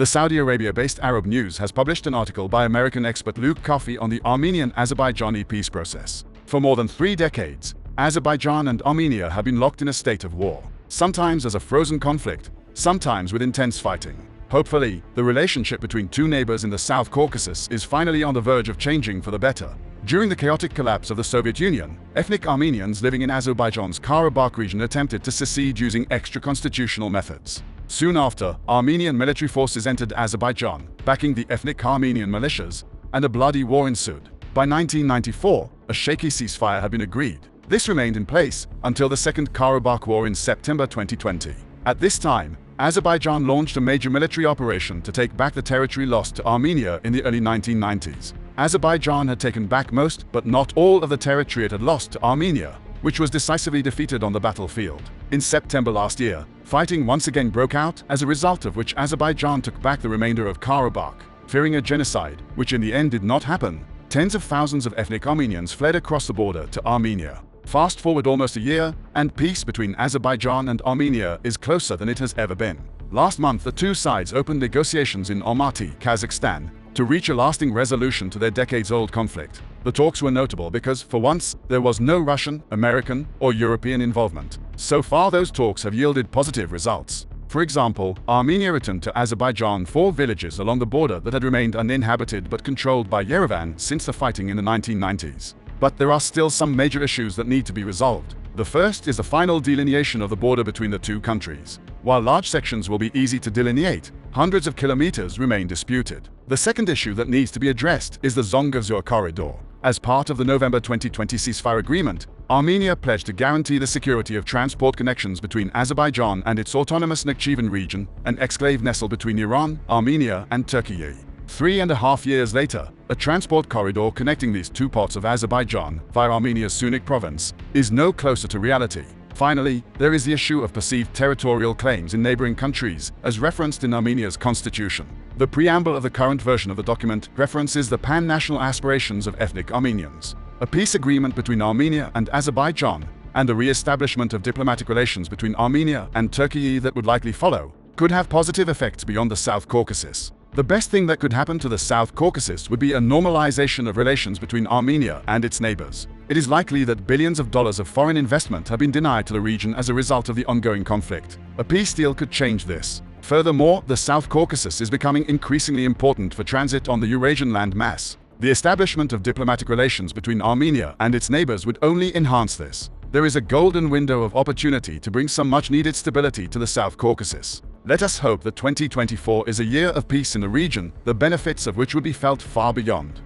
The Saudi Arabia-based Arab News has published an article by American expert Luke Coffey on the Armenian-Azerbaijani peace process. For more than 3 decades, Azerbaijan and Armenia have been locked in a state of war, sometimes as a frozen conflict, sometimes with intense fighting. Hopefully, the relationship between two neighbors in the South Caucasus is finally on the verge of changing for the better. During the chaotic collapse of the Soviet Union, ethnic Armenians living in Azerbaijan's Karabakh region attempted to secede using extra-constitutional methods. Soon after, Armenian military forces entered Azerbaijan, backing the ethnic Armenian militias, and a bloody war ensued. By 1994, a shaky ceasefire had been agreed. This remained in place until the Second Karabakh War in September 2020. At this time, Azerbaijan launched a major military operation to take back the territory lost to Armenia in the early 1990s. Azerbaijan had taken back most, but not all, of the territory it had lost to Armenia, which was decisively defeated on the battlefield. In September last year, fighting once again broke out, as a result of which Azerbaijan took back the remainder of Karabakh. Fearing a genocide, which in the end did not happen, tens of thousands of ethnic Armenians fled across the border to Armenia. Fast forward almost a year, and peace between Azerbaijan and Armenia is closer than it has ever been. Last month, the two sides opened negotiations in Almaty, Kazakhstan, to reach a lasting resolution to their decades-old conflict. The talks were notable because, for once, there was no Russian, American, or European involvement. So far, those talks have yielded positive results. For example, Armenia returned to Azerbaijan 4 villages along the border that had remained uninhabited but controlled by Yerevan since the fighting in the 1990s. But there are still some major issues that need to be resolved. The first is the final delineation of the border between the two countries. While large sections will be easy to delineate, hundreds of kilometers remain disputed. The second issue that needs to be addressed is the Zongezur corridor. As part of the November 2020 ceasefire agreement, Armenia pledged to guarantee the security of transport connections between Azerbaijan and its autonomous Nakhchivan region, an exclave nestled between Iran, Armenia, and Turkey. 3.5 years later, a transport corridor connecting these two parts of Azerbaijan via Armenia's Sunik province is no closer to reality. Finally, there is the issue of perceived territorial claims in neighboring countries, as referenced in Armenia's constitution. The preamble of the current version of the document references the pan-national aspirations of ethnic Armenians. A peace agreement between Armenia and Azerbaijan, and the re-establishment of diplomatic relations between Armenia and Turkey that would likely follow, could have positive effects beyond the South Caucasus. The best thing that could happen to the South Caucasus would be a normalization of relations between Armenia and its neighbors. It is likely that billions of dollars of foreign investment have been denied to the region as a result of the ongoing conflict. A peace deal could change this. Furthermore, the South Caucasus is becoming increasingly important for transit on the Eurasian landmass. The establishment of diplomatic relations between Armenia and its neighbors would only enhance this. There is a golden window of opportunity to bring some much-needed stability to the South Caucasus. Let us hope that 2024 is a year of peace in the region, the benefits of which will be felt far beyond.